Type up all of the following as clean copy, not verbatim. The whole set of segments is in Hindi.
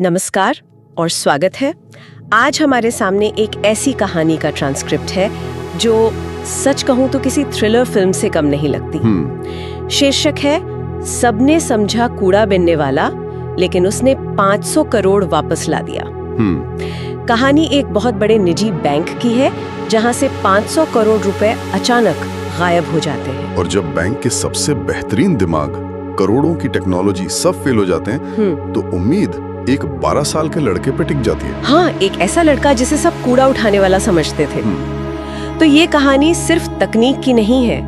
नमस्कार और स्वागत है। आज हमारे सामने एक ऐसी कहानी का ट्रांसक्रिप्ट है जो सच कहूं तो किसी थ्रिलर फिल्म से कम नहीं लगती। शीर्षक है सबने समझा कूड़ा बिनने वाला, लेकिन उसने 500 करोड़ वापस ला दिया। कहानी एक बहुत बड़े निजी बैंक की है जहां से 500 करोड़ रुपए अचानक गायब हो जाते हैं। और जब बैंक के सबसे बेहतरीन दिमाग, करोड़ों की टेक्नोलॉजी सब फेल हो जाते हैं तो उम्मीद एक 12 साल के लड़के पे टिक जाती है। हाँ, एक ऐसा लड़का जिसे सब कूड़ा उठाने वाला समझते थे। तो ये कहानी सिर्फ तकनीक की नहीं है,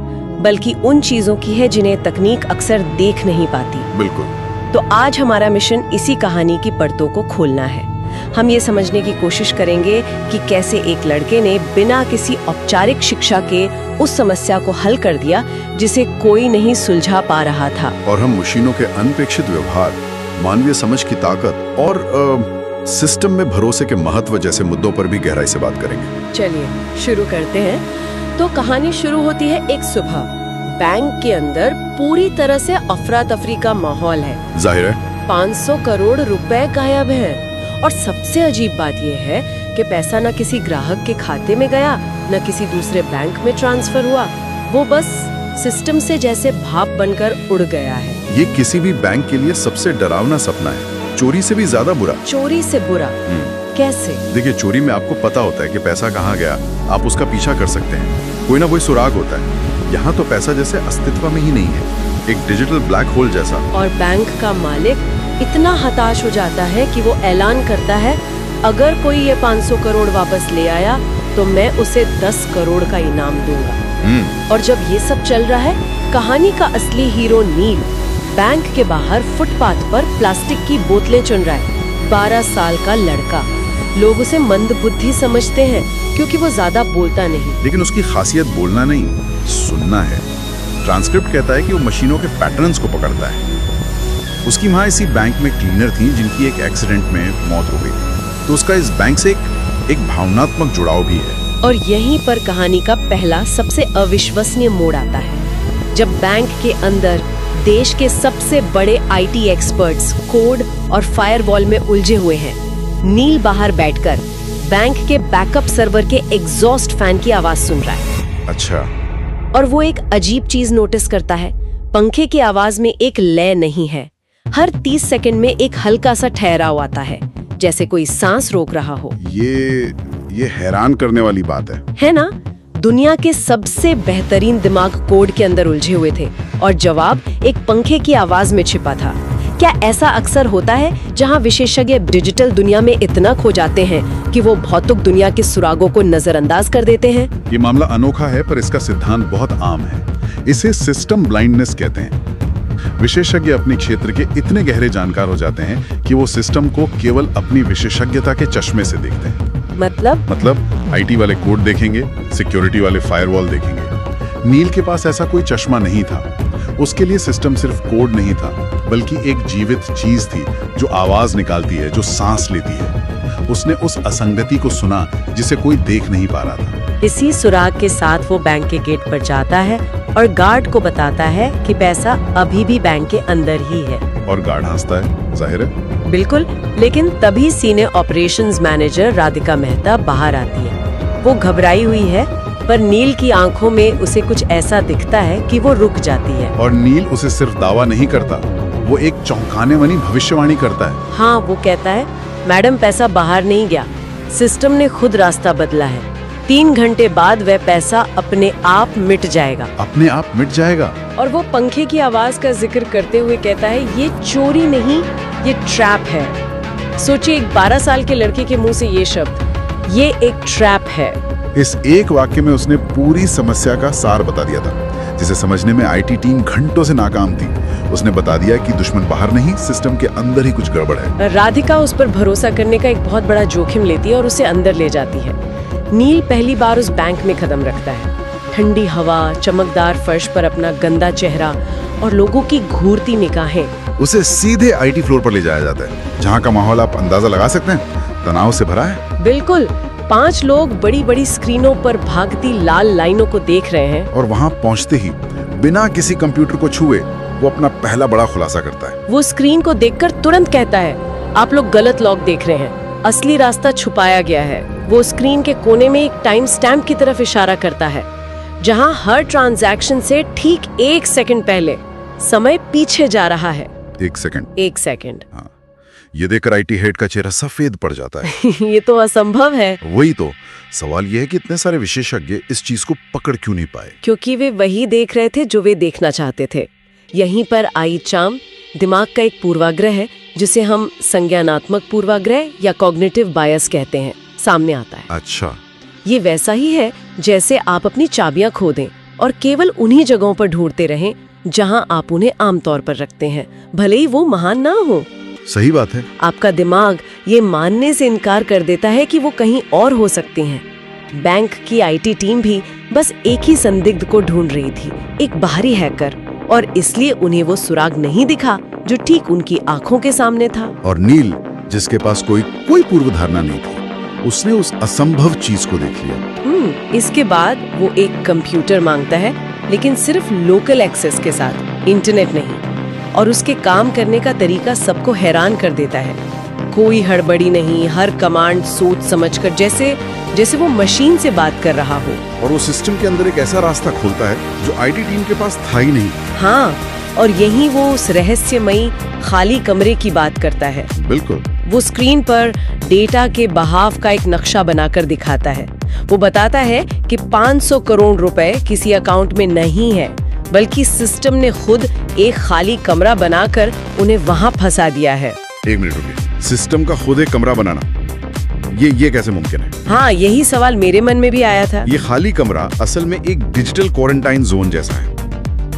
बल्कि उन चीजों की है जिन्हें तकनीक अक्सर देख नहीं पाती। बिल्कुल। तो आज हमारा मिशन इसी कहानी की परतों को खोलना है। हम ये समझने की कोशिश करेंगे कि कैसे एक लड़के ने बिना किसी औपचारिक शिक्षा के उस समस्या को हल कर दिया जिसे कोई नहीं सुलझा पा रहा था। और हम मशीनों के अनपेक्षित व्यवहार, मानवीय समझ की ताकत और सिस्टम में भरोसे के महत्व जैसे मुद्दों पर भी गहराई से बात करेंगे। चलिए शुरू करते हैं। तो कहानी शुरू होती है एक सुबह। बैंक के अंदर पूरी तरह से अफरा तफरी का माहौल है। जाहिर है 500 करोड़ रुपए गायब हैं। और सबसे अजीब बात यह है कि पैसा न किसी ग्राहक के खाते में गया, न किसी दूसरे बैंक में ट्रांसफर हुआ। वो बस सिस्टम से जैसे भाप बनकर उड़ गया है। ये किसी भी बैंक के लिए सबसे डरावना सपना है। चोरी से भी ज्यादा बुरा। चोरी से बुरा कैसे? देखिए, चोरी में आपको पता होता है कि पैसा कहाँ गया, आप उसका पीछा कर सकते हैं, कोई ना कोई सुराग होता है। यहाँ तो पैसा जैसे अस्तित्व में ही नहीं है, एक डिजिटल ब्लैक होल जैसा। और बैंक का मालिक इतना हताश हो जाता है कि वो ऐलान करता है, अगर कोई ये 500 करोड़ वापस ले आया तो मैं उसे 10 करोड़ का इनाम दूंगा। और जब ये सब चल रहा है, कहानी का असली हीरो नील बैंक के बाहर फुटपाथ पर प्लास्टिक की बोतलें चुन रहा है। 12 साल का लड़का। लोग उसे मंदबुद्धि समझते हैं क्योंकि वो ज्यादा बोलता नहीं। लेकिन उसकी खासियत बोलना नहीं, सुनना है। ट्रांसक्रिप्ट कहता है कि वो मशीनों के पैटर्न्स को पकड़ता है। उसकी माँ इसी बैंक में क्लीनर थी जिनकी एक एक्सीडेंट में मौत हो गई, तो उसका इस बैंक से एक भावनात्मक जुड़ाव भी है। और यहीं पर कहानी का पहला सबसे अविश्वसनीय मोड़ आता है, जब बैंक के अंदर देश के सबसे बड़े आईटी एक्सपर्ट्स कोड और फायरवॉल में उलझे हुए हैं। नील बाहर बैठकर बैंक के बैकअप सर्वर के एग्जॉस्ट फैन की आवाज सुन रहा है। अच्छा। और वो एक अजीब चीज नोटिस करता है। पंखे की आवाज में एक लय नहीं है। हर 30 सेकंड में एक हल्का सा ठहराव आता है, जैसे कोई सांस रोक रहा हो। ये हैरान करने वाली बात है ना? दुनिया के सबसे बेहतरीन दिमाग कोड के अंदर उलझे हुए थे और जवाब एक पंखे की आवाज में छिपा था। क्या ऐसा अक्सर होता है जहां विशेषज्ञ डिजिटल दुनिया में इतना खो जाते हैं कि वो भौतिक दुनिया के सुरागों को नजरअंदाज कर देते हैं? ये मामला अनोखा है, पर इसका सिद्धांत बहुत आम है। इसे सिस्टम ब्लाइंडनेस कहते हैं। विशेषज्ञ अपने क्षेत्र के इतने गहरे जानकार हो जाते हैं कि वो सिस्टम को केवल अपनी विशेषज्ञता के चश्मे से देखते हैं। मतलब आईटी वाले कोड देखेंगे, सिक्योरिटी वाले फायरवॉल देखेंगे। नील के पास ऐसा कोई चश्मा नहीं था। उसके लिए सिस्टम सिर्फ कोड नहीं था, बल्कि एक जीवित चीज थी जो आवाज निकालती है, जो सांस लेती है। उसने उस असंगति को सुना जिसे कोई देख नहीं पा रहा था। इसी सुराग के साथ वो बैंक के गेट पर जाता है और गार्ड को बताता है कि पैसा अभी भी बैंक के अंदर ही है। और गार्ड हंसता है, जाहिर है। बिल्कुल, लेकिन तभी senior operations manager Radhika Mehta बाहर आती है। वो घबराई हुई है, पर नील की आंखों में उसे कुछ ऐसा दिखता है कि वो रुक जाती है। और नील उसे सिर्फ दावा नहीं करता, वो एक चौंकाने वाली भविष्यवाणी करता है। हाँ, वो कहता है, मैडम पैसा बाहर नहीं गया, सिस्टम ने खुद रास्ता बदला है। 3 घंटे बाद वह पैसा अपने आप मिट जाएगा। अपने आप मिट जाएगा? और वो पंखे की आवाज का जिक्र करते हुए कहता है, ये चोरी नहीं, ये ट्रैप है। सोचिए, एक 12 साल के लड़के के मुंह से ये शब्द, ये एक ट्रैप है। इस एक वाक्य में उसने पूरी समस्या का सार बता दिया था, जिसे समझने में आईटी टीम घंटों से नाकाम थी। उसने बता दिया कि दुश्मन बाहर नहीं, सिस्टम के अंदर ही कुछ गड़बड़ है। राधिका उस पर भरोसा करने का एक बहुत बड़ा जोखिम लेती है और उसे अंदर ले जाती है। नील पहली बार उस बैंक में कदम रखता है। ठंडी हवा, चमकदार फर्श पर अपना गंदा चेहरा और लोगों की घूरती निगाहें। उसे सीधे आईटी फ्लोर पर ले जाया जाता है, जहाँ का माहौल आप अंदाजा लगा सकते हैं, तनाव से भरा है। बिल्कुल। 5 लोग बड़ी बड़ी स्क्रीनों पर भागती लाल लाइनों को देख रहे हैं। और वहाँ पहुँचते ही बिना किसी कंप्यूटर को छुए वो अपना पहला बड़ा खुलासा करता है। वो स्क्रीन को देखकर तुरंत कहता है, आप लोग गलत लॉग देख रहे हैं। असली रास्ता छुपाया गया है। वो स्क्रीन के कोने में एक टाइम स्टैम्प की तरफ इशारा करता है, जहां हर ट्रांजैक्शन से ठीक 1 सेकंड पहले समय पीछे जा रहा है। 1 सेकंड? 1 सेकंड। हाँ, ये देखकर IT हेड का चेहरा सफेद पड़ जाता है। ये तो असंभव है। वही तो सवाल यह है कि इतने सारे विशेषज्ञ इस चीज को पकड़ क्यों नहीं पाए? क्योंकि वे वही देख रहे थे जो वे देखना चाहते थे। यहीं पर आई चाम, दिमाग का एक पूर्वाग्रह है जिसे हम संज्ञानात्मक पूर्वाग्रह या कॉग्निटिव बायस कहते हैं, सामने आता है। अच्छा, ये वैसा ही है जैसे आप अपनी चाबियां खो दें और केवल उन्हीं जगहों पर ढूंढते रहें जहां आप उन्हें आमतौर पर रखते हैं, भले ही वो महान ना हो। सही बात है। आपका दिमाग ये मानने से इनकार कर देता है कि वो कहीं और हो सकती हैं। बैंक की IT टीम भी बस एक ही संदिग्ध को ढूंढ रही थी, एक बाहरी हैकर, और इसलिए उन्हें वो सुराग नहीं दिखा जो ठीक उनकी आंखों के सामने था। और नील, जिसके पास कोई पूर्व धारणा नहीं थी, उसने उस असंभव चीज को देख लिया। इसके बाद वो एक कंप्यूटर मांगता है, लेकिन सिर्फ लोकल एक्सेस के साथ, इंटरनेट नहीं। और उसके काम करने का तरीका सबको हैरान कर देता है। कोई हड़बड़ी नहीं, हर कमांड सोच समझकर, जैसे वो मशीन से बात कर रहा हो। और वो सिस्टम के अंदर एक ऐसा रास्ता खोलता है जो IT टीम के पास था ही नहीं। हाँ, और यही वो उस रहस्यमयी खाली कमरे की बात करता है। बिल्कुल। वो स्क्रीन पर डेटा के बहाव का एक नक्शा बनाकर दिखाता है। वो बताता है कि 500 करोड़ रुपए किसी अकाउंट में नहीं है, बल्कि सिस्टम ने खुद एक खाली कमरा बनाकर उन्हें वहां फंसा दिया है। 1 मिनट रुकिए, सिस्टम का खुद एक कमरा बनाना, ये कैसे मुमकिन है? हाँ, यही सवाल मेरे मन में भी आया था। ये खाली कमरा असल में एक डिजिटल क्वारंटाइन जोन जैसा है।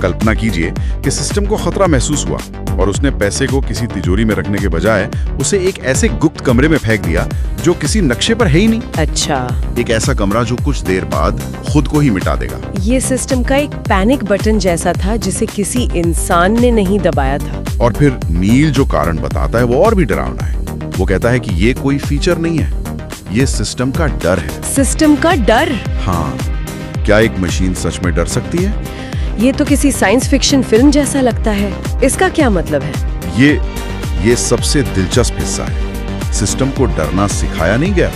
कल्पना कीजिए कि सिस्टम को खतरा महसूस हुआ और उसने पैसे को किसी तिजोरी में रखने के बजाय उसे एक ऐसे गुप्त कमरे में फेंक दिया जो किसी नक्शे पर है ही नहीं। अच्छा, एक ऐसा कमरा जो कुछ देर बाद खुद को ही मिटा देगा। ये सिस्टम का एक पैनिक बटन जैसा था जिसे किसी इंसान ने नहीं दबाया था। और फिर नील जो कारण बताता है वो और भी डरावना है। वो कहता है कि ये कोई फीचर नहीं है, ये सिस्टम का डर है। सिस्टम का डर? हाँ, क्या एक मशीन सच में डर सकती है? ये तो किसी साइंस फिक्शन फिल्म जैसा लगता है। इसका क्या मतलब है? ये सबसे दिलचस्प हिस्सा है। सिस्टम को डरना सिखाया नहीं गया,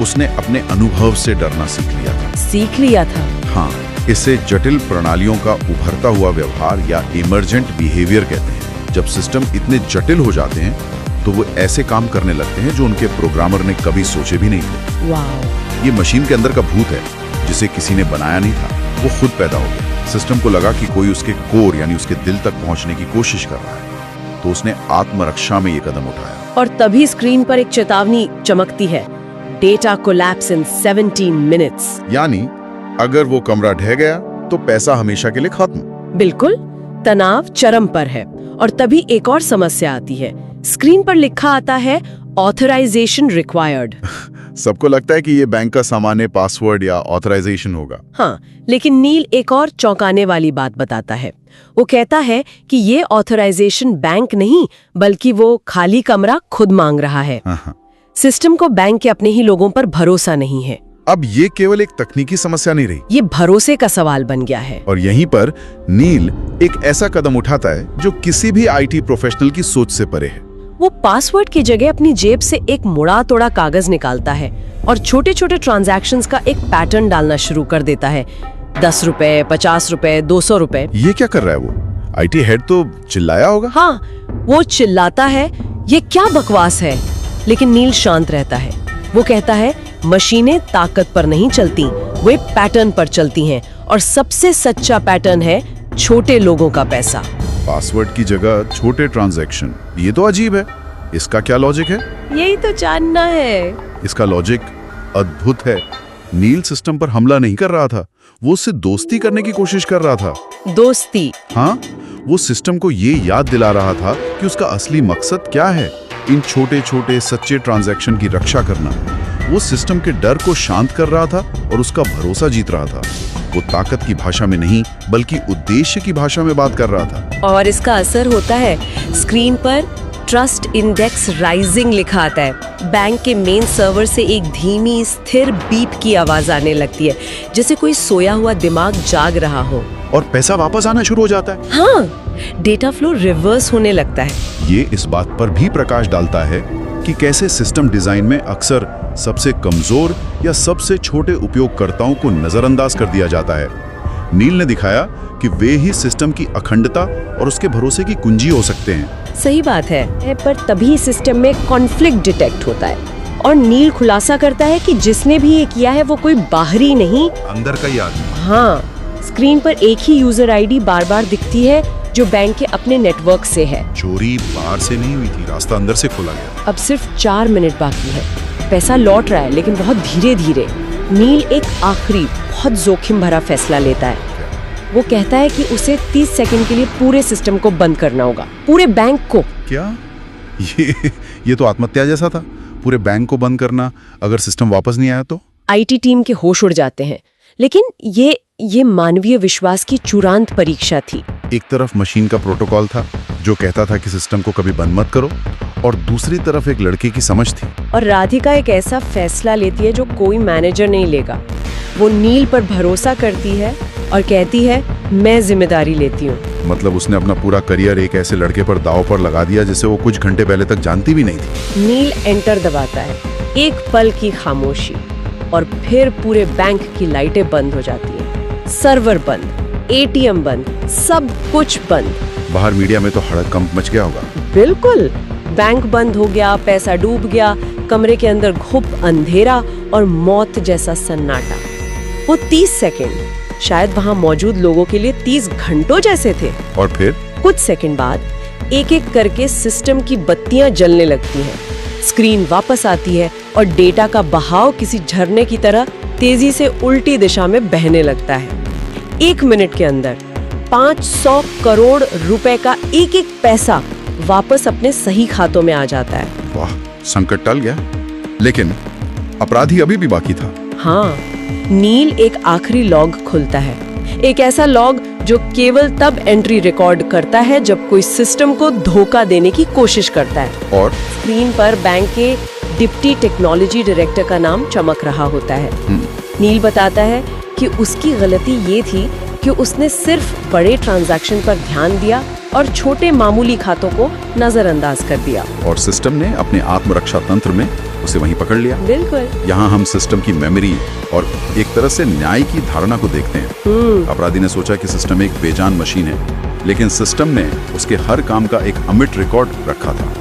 उसने अपने अनुभव से डरना सीख लिया था। सीख लिया था? हाँ, इसे जटिल प्रणालियों का उभरता हुआ व्यवहार या इमर्जेंट बिहेवियर कहते हैं। जब सिस्टम इतने जटिल हो जाते हैं तो वो ऐसे काम करने लगते हैं जो उनके प्रोग्रामर ने कभी सोचे भी नहीं थे। वाह! ये मशीन के अंदर का भूत है जिसे किसी ने बनाया नहीं था, वो खुद पैदा हो गया। सिस्टम को लगा कि कोई उसके कोर यानी उसके दिल तक पहुंचने की कोशिश कर रहा है, तो उसने आत्मरक्षा में ये कदम उठाया। और तभी स्क्रीन पर एक चेतावनी चमकती है, डेटा कोलैप्स इन 17 मिनट्स। यानी अगर वो कमरा ढह गया तो पैसा हमेशा के लिए खत्म। बिल्कुल, तनाव चरम पर है। और तभी एक और समस्या आती है। स्क्रीन पर लिखा आता है ऑथराइजेशन रिक्वायर्ड। सबको लगता है कि ये बैंक का सामान्य पासवर्ड या ऑथराइजेशन होगा। हाँ, लेकिन नील एक और चौंकाने वाली बात बताता है। वो कहता है कि ये ऑथराइजेशन बैंक नहीं, बल्कि वो खाली कमरा खुद मांग रहा है। सिस्टम को बैंक के अपने ही लोगों पर भरोसा नहीं है। अब ये केवल एक तकनीकी समस्या नहीं रही, ये भरोसे का सवाल बन गया है। और यहीं पर नील एक ऐसा कदम उठाता है जो किसी भी IT प्रोफेशनल की सोच से परे है। वो पासवर्ड की जगह अपनी जेब से एक मुड़ा तोड़ा कागज निकालता है और छोटे छोटे ट्रांजैक्शंस का एक पैटर्न डालना शुरू कर देता है। 10 रुपए, 50 रुपए, 200 रुपए। ये क्या कर रहा है वो? IT हेड तो चिल्लाया होगा। हाँ, वो चिल्लाता है, ये क्या बकवास है। लेकिन नील शांत रहता है। वो कहता है, मशीनें ताकत पर नहीं चलती, वे पैटर्न पर चलती हैं, और सबसे सच्चा पैटर्न है छोटे लोगों का पैसा। पासवर्ड की जगह छोटे ट्रांजैक्शन, ये तो अजीब है। इसका क्या लॉजिक है? यही तो जानना है। इसका लॉजिक अद्भुत है। नील सिस्टम पर हमला नहीं कर रहा था, वो उससे दोस्ती करने की कोशिश कर रहा था। दोस्ती? हाँ, वो सिस्टम को ये याद दिला रहा था कि उसका असली मकसद क्या है, इन छोटे छोटे सच्चे ट्रांजैक्शन की रक्षा करना। वो सिस्टम के डर को शांत कर रहा था और उसका भरोसा जीत रहा था। वो ताकत की भाषा में नहीं, बल्कि उद्देश्य की भाषा में बात कर रहा था। और इसका असर होता है। स्क्रीन पर ट्रस्ट इंडेक्स राइजिंग लिखा आता है। बैंक के मेन सर्वर से एक धीमी स्थिर बीप की आवाज आने लगती है, जैसे कोई सोया हुआ दिमाग जाग रहा हो। और पैसा वापस आना शुरू हो जाता है। हाँ, डेटा फ्लो रिवर्स होने लगता है। ये इस बात पर भी प्रकाश डालता है कि कैसे सिस्टम डिजाइन में अक्सर सबसे कमजोर या सबसे छोटे उपयोगकर्ताओं को नजरअंदाज कर दिया जाता है। नील ने दिखाया कि वे ही सिस्टम की अखंडता और उसके भरोसे की कुंजी हो सकते हैं। सही बात है, पर तभी सिस्टम में कॉन्फ्लिक्ट डिटेक्ट होता है और नील खुलासा करता है कि जिसने भी ये किया है वो कोई बाहरी नहीं, अंदर का ही आदमी। हाँ, स्क्रीन पर एक ही यूजर आईडी बार बार दिखती है जो बैंक के अपने नेटवर्क से है। चोरी बाहर से नहीं हुई थी, रास्ता अंदर से खोला गया। अब सिर्फ 4 मिनट बाकी है, पैसा लौट रहा है लेकिन बहुत धीरे धीरे। नील एक आखिरी बहुत जोखिम भरा फैसला लेता है। वो कहता है कि उसे 30 सेकंड के लिए पूरे सिस्टम को बंद करना होगा, पूरे बैंक को। क्या ये तो आत्महत्या जैसा था। पूरे बैंक को बंद करना, अगर सिस्टम वापस नहीं आया तो? आईटी टीम के होश उड़ जाते हैं, लेकिन ये मानवीय विश्वास की चूड़ांत परीक्षा थी। एक तरफ मशीन का प्रोटोकॉल था जो कहता था कि सिस्टम को कभी बंद मत करो, और दूसरी तरफ एक लड़के की समझ थी। और राधिका एक ऐसा फैसला लेती है जो कोई मैनेजर नहीं लेगा। वो नील पर भरोसा करती है और कहती है, मैं जिम्मेदारी लेती हूँ। मतलब उसने अपना पूरा करियर एक ऐसे लड़के पर दांव पर लगा दिया जिसे वो कुछ घंटे पहले तक जानती भी नहीं थी। नील एंटर दबाता है, एक पल की खामोशी, और फिर पूरे बैंक की लाइटें बंद हो जाती हैं। सर्वर बंद, एटीएम बंद, सब कुछ बंद। बाहर मीडिया में तो हड़कंप मच गया होगा। बिल्कुल, बैंक बंद हो गया, पैसा डूब गया, कमरे के अंदर घुप अंधेरा और मौत जैसा सन्नाटा। वो 30 सेकंड शायद वहां मौजूद लोगों के लिए 30 घंटों जैसे थे। और फिर कुछ सेकंड बाद एक एक करके सिस्टम की बत्तियां जलने लगती हैं, स्क्रीन वापस आती है और डेटा का बहाव किसी झरने की तरह तेजी से उल्टी दिशा में बहने लगता है। 1 मिनट के अंदर 500 करोड़ रुपए का एक एक पैसा वापस अपने सही खातों में आ जाता है। वाह, संकट टल गया, लेकिन अपराधी अभी भी बाकी था। हाँ, नील एक आखिरी लॉग खुलता है, एक ऐसा लॉग जो केवल तब एंट्री रिकॉर्ड करता है जब कोई सिस्टम को धोखा देने की कोशिश करता है। और स्क्रीन पर बैंक के डिप्टी टेक्नोलॉजी डायरेक्टर का नाम चमक रहा होता है। नील बताता है कि उसकी गलती ये थी कि उसने सिर्फ बड़े ट्रांजैक्शन पर ध्यान दिया और छोटे मामूली खातों को नजरअंदाज कर दिया। और सिस्टम ने अपने आत्मरक्षा तंत्र में उसे वहीं पकड़ लिया। बिल्कुल। यहाँ हम सिस्टम की मेमोरी और एक तरह से न्याय की धारणा को देखते हैं। अपराधी ने सोचा कि सिस्टम एक बेजान मशीन है, लेकिन सिस्टम ने उसके हर काम का एक अमिट रिकॉर्ड रखा था।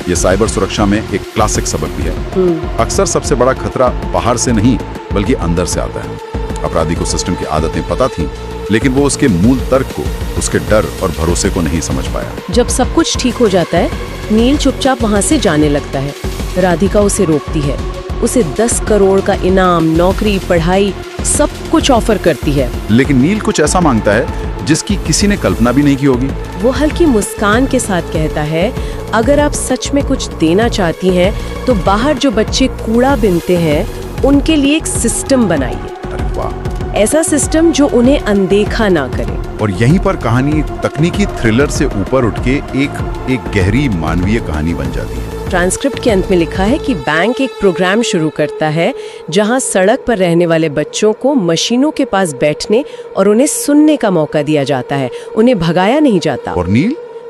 ये साइबर सुरक्षा में एक क्लासिक सबक भी है। अक्सर सबसे बड़ा खतरा बाहर से नहीं बल्कि अंदर से आता है। अपराधी को सिस्टम की आदतें पता थीं, लेकिन वो उसके मूल तर्क को, उसके डर और भरोसे को नहीं समझ पाया। जब सब कुछ ठीक हो जाता है, नील चुपचाप वहाँ से जाने लगता है। राधिका उसे रोकती है, उसे 10 करोड़ का इनाम, नौकरी, पढ़ाई, सब कुछ ऑफर करती है। लेकिन नील कुछ ऐसा मांगता है जिसकी किसी ने कल्पना भी नहीं की होगी। वो हल्की मुस्कान के साथ कहता है, अगर आप सच में कुछ देना चाहती हैं, तो बाहर जो बच्चे कूड़ा बीनते हैं, उनके लिए एक सिस्टम बनाइए। अरे वाह, ऐसा सिस्टम जो उन्हें अनदेखा ना करे। और यहीं पर कहानी तकनीकी थ्रिलर से ऊपर उठ के एक गहरी मानवीय कहानी बन जाती है। ट्रांसक्रिप्ट के अंत में लिखा है कि बैंक एक प्रोग्राम शुरू करता है जहां सड़क पर रहने वाले बच्चों को मशीनों के पास बैठने और उन्हें सुनने का मौका दिया जाता है, उन्हें भगाया नहीं जाता। और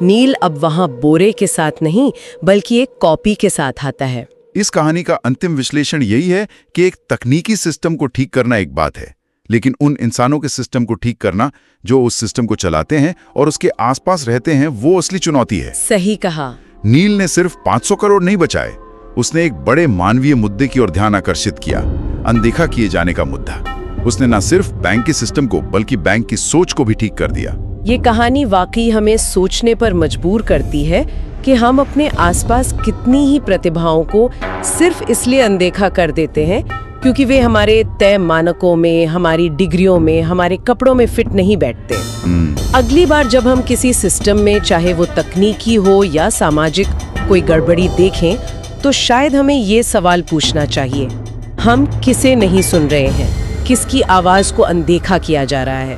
नील अब वहां बोरे के साथ नहीं बल्कि एक कॉपी के साथ आता है। इस कहानी का अंतिम विश्लेषण यही है कि एक तकनीकी सिस्टम को ठीक करना एक बात है, लेकिन उन इंसानों के सिस्टम को ठीक करना जो उस सिस्टम को चलाते हैं और उसके आसपास रहते हैं, वो असली चुनौती है। सही कहा। नील ने सिर्फ 500 करोड़ नहीं बचाए, उसने एक बड़े मानवीय मुद्दे की ओर ध्यान आकर्षित किया, अनदेखा किए जाने का मुद्दा। उसने न सिर्फ बैंक के सिस्टम को बल्कि बैंक की सोच को भी ठीक कर दिया। ये कहानी वाकई हमें सोचने पर मजबूर करती है कि हम अपने आसपास कितनी ही प्रतिभाओं को सिर्फ इसलिए अनदेखा कर देते हैं क्योंकि वे हमारे तय मानकों में, हमारी डिग्रियों में, हमारे कपड़ों में फिट नहीं बैठते। अगली बार जब हम किसी सिस्टम में, चाहे वो तकनीकी हो या सामाजिक, कोई गड़बड़ी देखें, तो शायद हमें ये सवाल पूछना चाहिए, हम किसे नहीं सुन रहे हैं, किसकी आवाज को अनदेखा किया जा रहा है।